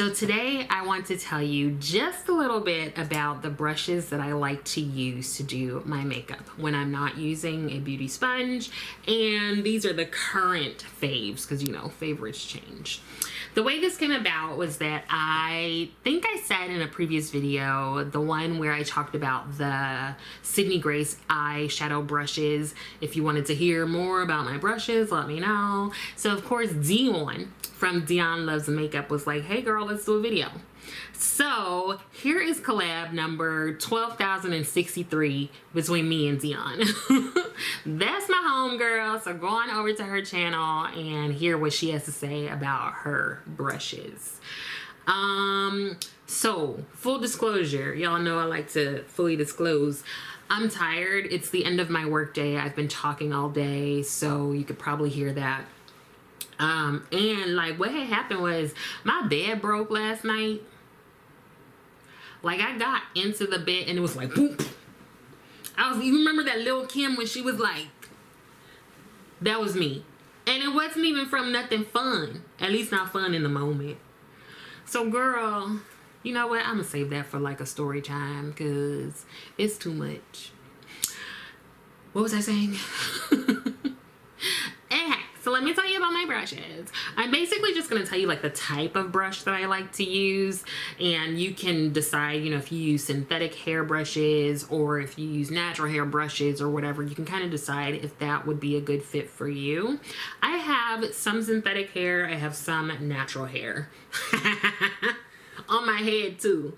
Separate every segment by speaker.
Speaker 1: So today I want to tell you just a little bit about the brushes that I like to use to do my makeup when I'm not using a beauty sponge. And these are the current faves because, you know, favorites change. The way this came about was that I think I said in a previous video, the one where I talked about the Sydney Grace eyeshadow brushes. If you wanted to hear more about my brushes, let me know. So of course, Dion from Dion Loves Makeup was like, hey girl, let's do a video. So here is collab number 12,063 between me and Dion. That's my homegirl, so go on over to her channel and hear what she has to say about her brushes. So full disclosure, y'all know I like to fully disclose. I'm tired. It's the end of my work day. I've been talking all day, so you could probably hear that. And like what had happened was my bed broke last night. Like I got into the bed and it was like boop. You remember that Lil Kim when she was like, that was me. And it wasn't even from nothing fun. At least not fun in the moment. So girl, you know what? I'm gonna save that for like a story time because it's too much. What was I saying? So let me tell you about my brushes. I'm basically just gonna tell you like the type of brush that I like to use, and you can decide, you know, if you use synthetic hair brushes or if you use natural hair brushes or whatever, you can kind of decide if that would be a good fit for you. I have some synthetic hair, I have some natural hair. On my head too.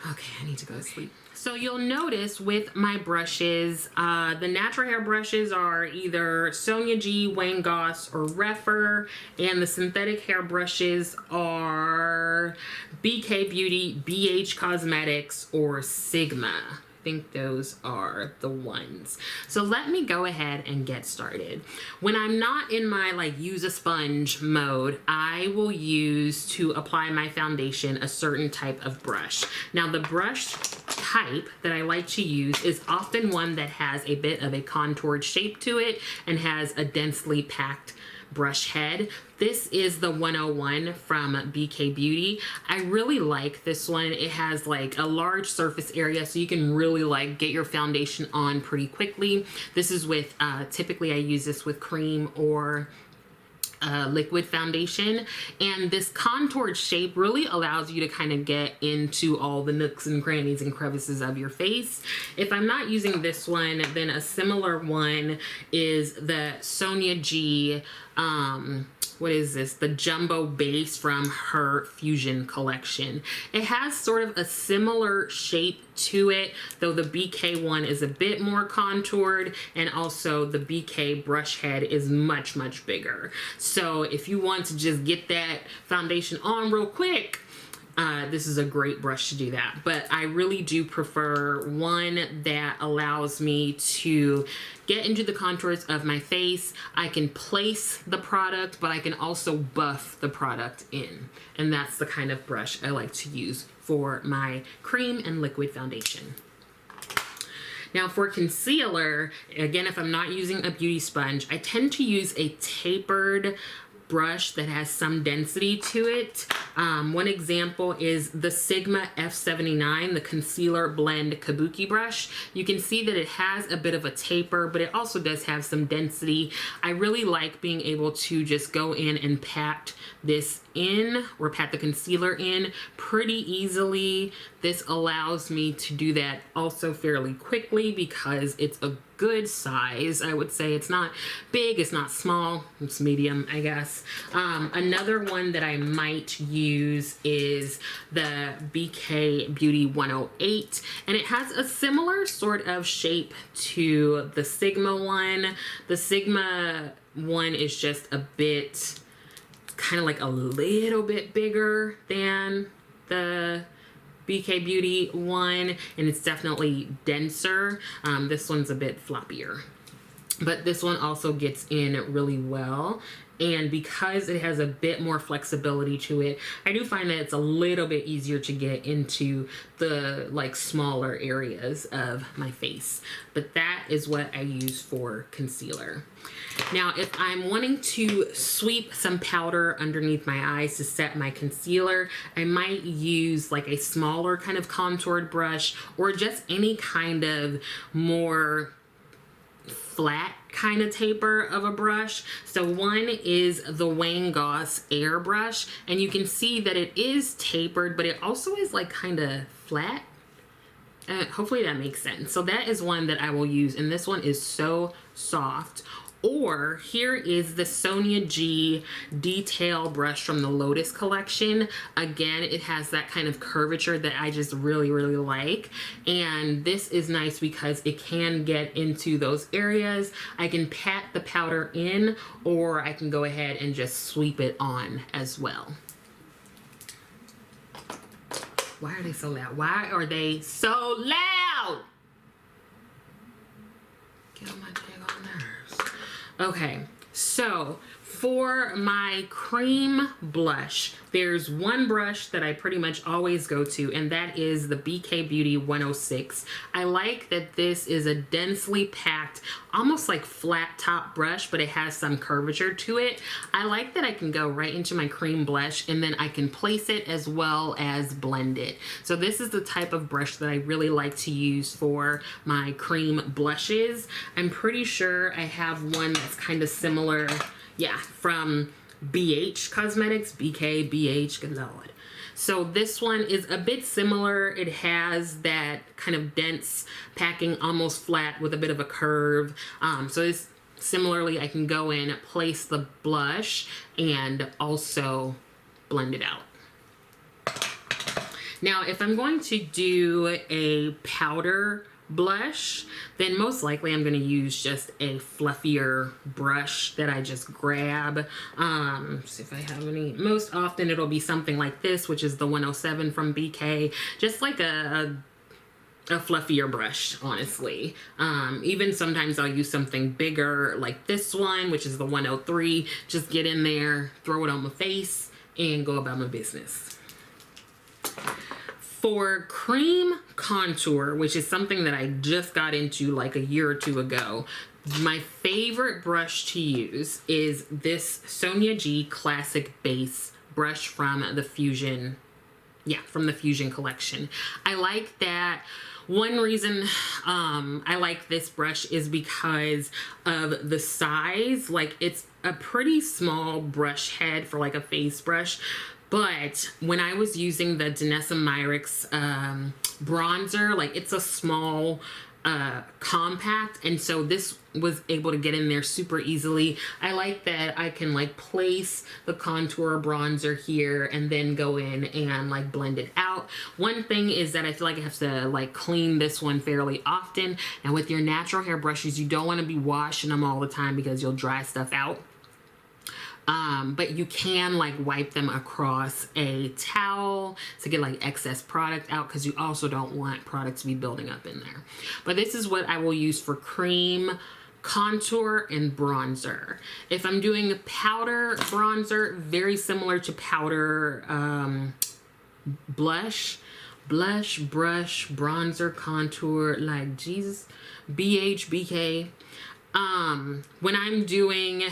Speaker 1: Okay, I need to go to sleep. So you'll notice with my brushes, the natural hair brushes are either Sonia G, Wayne Goss, or Refer, and the synthetic hair brushes are BK Beauty, BH Cosmetics, or Sigma. I think those are the ones. So let me go ahead and get started. When I'm not in my like use a sponge mode, I will use to apply my foundation a certain type of brush. Now the brush type that I like to use is often one that has a bit of a contoured shape to it and has a densely packed brush head. This is the 101 from BK Beauty. I really like this one. It has like a large surface area so you can really like get your foundation on pretty quickly. This is with, typically I use this with cream or liquid foundation, and this contoured shape really allows you to kind of get into all the nooks and crannies and crevices of your face. If I'm not using this one, then a similar one is the Sonia G, what is this? The Jumbo Base from her Fusion collection. It has sort of a similar shape to it, though the BK one is a bit more contoured, and also the BK brush head is much, much bigger. So if you want to just get that foundation on real quick, this is a great brush to do that. But I really do prefer one that allows me to get into the contours of my face. I can place the product, but I can also buff the product in. And that's the kind of brush I like to use for my cream and liquid foundation. Now for concealer, again, if I'm not using a beauty sponge, I tend to use a tapered brush that has some density to it. One example is the Sigma F79, the Concealer Blend Kabuki brush. You can see that it has a bit of a taper, but it also does have some density. I really like being able to just go in and pat this in, or pat the concealer in pretty easily. This allows me to do that also fairly quickly because it's a good size. I would say it's not big, it's not small, it's medium, I guess. Another one that I might use is the BK Beauty 108, and it has a similar sort of shape to the Sigma one. The Sigma one is just a bit, kind of like a little bit bigger than the BK Beauty one, and it's definitely denser. This one's a bit floppier. but this one also gets in really well. And because it has a bit more flexibility to it, I do find that it's a little bit easier to get into the like smaller areas of my face. But that is what I use for concealer. Now, if I'm wanting to sweep some powder underneath my eyes to set my concealer, I might use like a smaller kind of contoured brush, or just any kind of more flat kind of taper of a brush. So one is the Wayne Goss airbrush, and you can see that it is tapered, but it also is like kind of flat. Hopefully that makes sense. So that is one that I will use, and this one is so soft. Or here is the Sonia G detail brush from the Lotus collection. Again, it has that kind of curvature that I just really, really like. And this is nice because it can get into those areas. I can pat the powder in, or I can go ahead and just sweep it on as well. Why are they so loud? Why are they so loud? Get on my daggone nerves. Okay, so for my cream blush, there's one brush that I pretty much always go to, and that is the BK Beauty 106. I like that this is a densely packed, almost like flat top brush, but it has some curvature to it. I like that I can go right into my cream blush, and then I can place it as well as blend it. So this is the type of brush that I really like to use for my cream blushes. I'm pretty sure I have one that's kind of similar, yeah, from BH Cosmetics, BK, BH, good lord. So this one is a bit similar. It has that kind of dense packing, almost flat with a bit of a curve. So it's similarly, I can go in, place the blush, and also blend it out. Now, if I'm going to do a powder blush, then most likely I'm going to use just a fluffier brush that I just grab. See if I have any. Most often it'll be something like this, which is the 107 from BK. Just like a fluffier brush, honestly. Even sometimes I'll use something bigger like this one, which is the 103. Just get in there, throw it on my face, and go about my business. For cream contour, which is something that I just got into like a year or two ago, my favorite brush to use is this Sonia G Classic Base brush from the Fusion, from the Fusion collection. I like that. One reason I like this brush is because of the size. Like, it's a pretty small brush head for like a face brush. But when I was using the Danessa Myricks bronzer, like, it's a small compact, and so this was able to get in there super easily. I like that I can like place the contour bronzer here and then go in and like blend it out. One thing is that I feel like I have to like clean this one fairly often, and with your natural hair brushes, you don't want to be washing them all the time because you'll dry stuff out. But you can like wipe them across a towel to get like excess product out, because you also don't want product to be building up in there. But this is what I will use for cream, contour, and bronzer. If I'm doing powder bronzer, very similar to powder brush, bronzer, contour, like Jesus, BH, BK. When I'm doing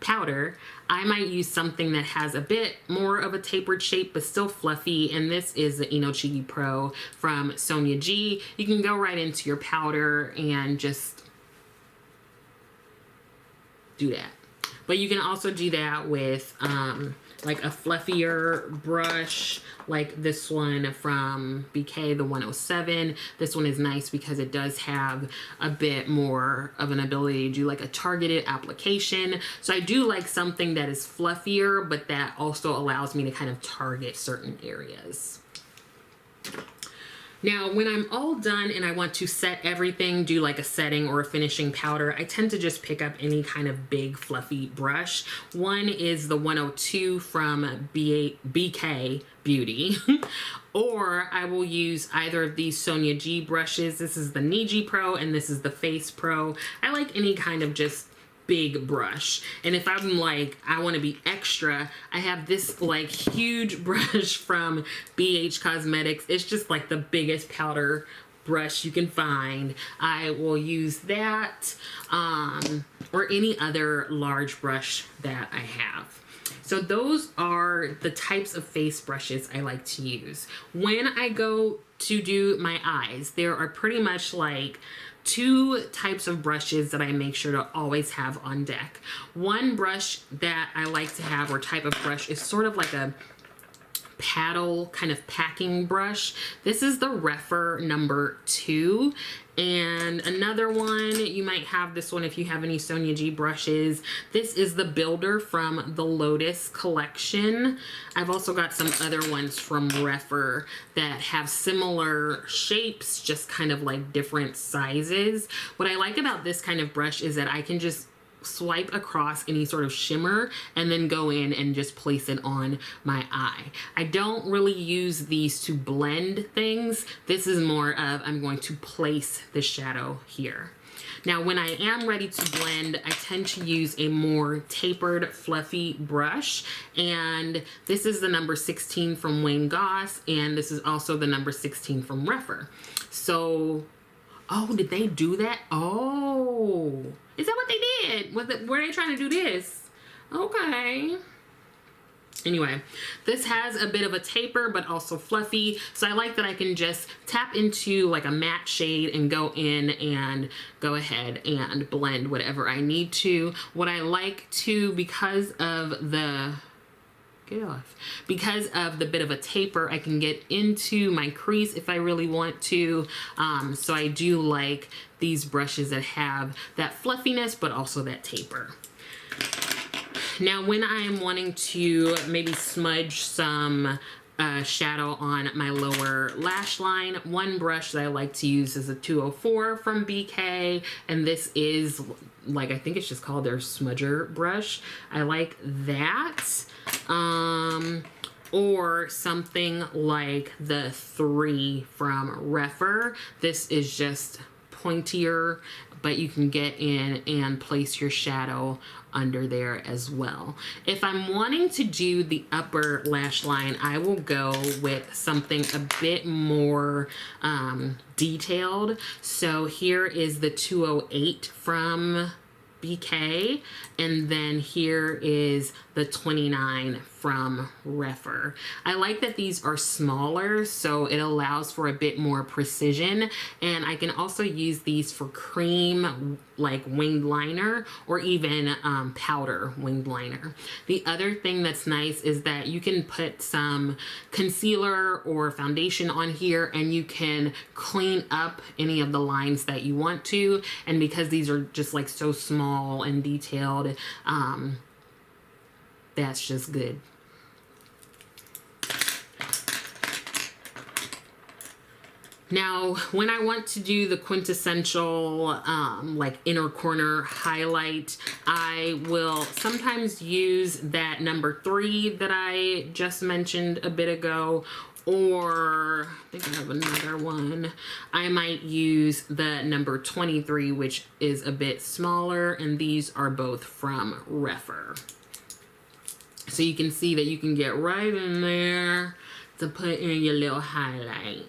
Speaker 1: powder, I might use something that has a bit more of a tapered shape but still fluffy, and this is the Inochigi Pro from Sonia G. You can go right into your powder and just do that. But you can also do that with like a fluffier brush, like this one from BK, the 107. This one is nice because it does have a bit more of an ability to do like a targeted application. So I do like something that is fluffier, but that also allows me to kind of target certain areas. Now, when I'm all done and I want to set everything, do like a setting or a finishing powder, I tend to just pick up any kind of big fluffy brush. One is the 102 from BK Beauty. Or I will use either of these Sonia G brushes. This is the Niji Pro and this is the Face Pro. I like any kind of just big brush. And if I'm like, I want to be extra, I have this like huge brush from BH Cosmetics. It's just like the biggest powder brush you can find. I will use that or any other large brush that I have. So those are the types of face brushes I like to use. When I go to do my eyes, there are pretty much like two types of brushes that I make sure to always have on deck. One brush that I like to have, or type of brush, is sort of like a paddle kind of packing brush. This is the Refer number 2. And another one, you might have this one if you have any Sonia G brushes. This is the Builder from the Lotus collection. I've also got some other ones from Refer that have similar shapes, just kind of like different sizes. What I like about this kind of brush is that I can just swipe across any sort of shimmer and then go in and just place it on my eye. I don't really use these to blend things. This is more of, I'm going to place the shadow here. Now, when I am ready to blend, I tend to use a more tapered, fluffy brush. And this is the number 16 from Wayne Goss, and this is also the number 16 from Refer. So, oh, did they do that? Oh, is that what they did? Were they trying to do this? Okay. Anyway, this has a bit of a taper, but also fluffy. So I like that I can just tap into like a matte shade and go in and go ahead and blend whatever I need to. What I like to, because of the bit of a taper, I can get into my crease if I really want to. So I do like these brushes that have that fluffiness, but also that taper. Now, when I am wanting to maybe smudge some shadow on my lower lash line, one brush that I like to use is a 204 from BK, and this is like, I think it's just called their smudger brush. I like that. Or something like the 3 from Refer. This is just pointier, but you can get in and place your shadow under there as well. If I'm wanting to do the upper lash line, I will go with something a bit more detailed. So here is the 208 from BK, and then here is the 29 from Refer. I like that these are smaller, so it allows for a bit more precision, and I can also use these for cream like winged liner or even powder winged liner. The other thing that's nice is that you can put some concealer or foundation on here and you can clean up any of the lines that you want to, and because these are just like so small and detailed, that's just good. Now, when I want to do the quintessential like inner corner highlight, I will sometimes use that number 3 that I just mentioned a bit ago, or I think I have another one. I might use the number 23, which is a bit smaller, and these are both from Refer. So you can see that you can get right in there to put in your little highlight.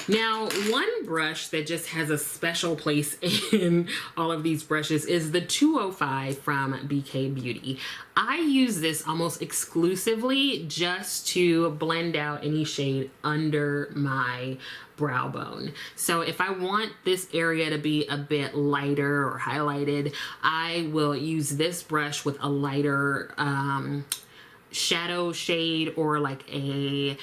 Speaker 1: Now, one brush that just has a special place in all of these brushes is the 205 from BK Beauty. I use this almost exclusively just to blend out any shade under my brow bone. So if I want this area to be a bit lighter or highlighted, I will use this brush with a lighter shadow shade or like a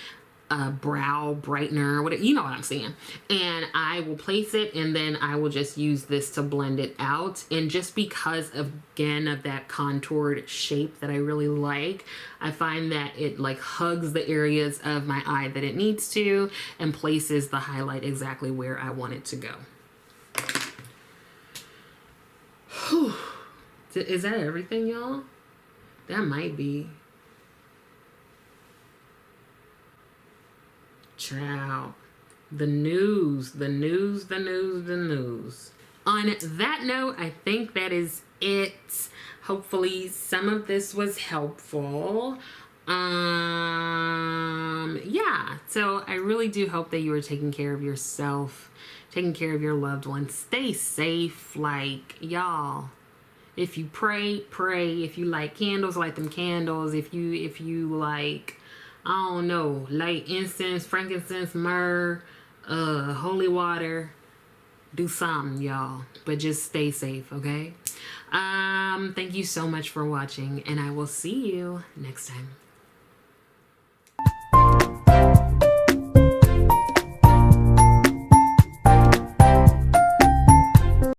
Speaker 1: brow brightener, whatever, you know what I'm saying. And I will place it, and then I will just use this to blend it out. And just because of, again, of that contoured shape that I really like, I find that it like hugs the areas of my eye that it needs to and places the highlight exactly where I want it to go. Whew. Is that everything, y'all? That might be. Child. The news. On that note, I think that is it. Hopefully some of this was helpful. Yeah, so I really do hope that you are taking care of yourself, taking care of your loved ones. Stay safe. Like, y'all, if you pray. If you light candles, light them candles. If you like, I don't know, light incense, frankincense, myrrh, holy water, do something, y'all. But just stay safe, okay? Thank you so much for watching, and I will see you next time.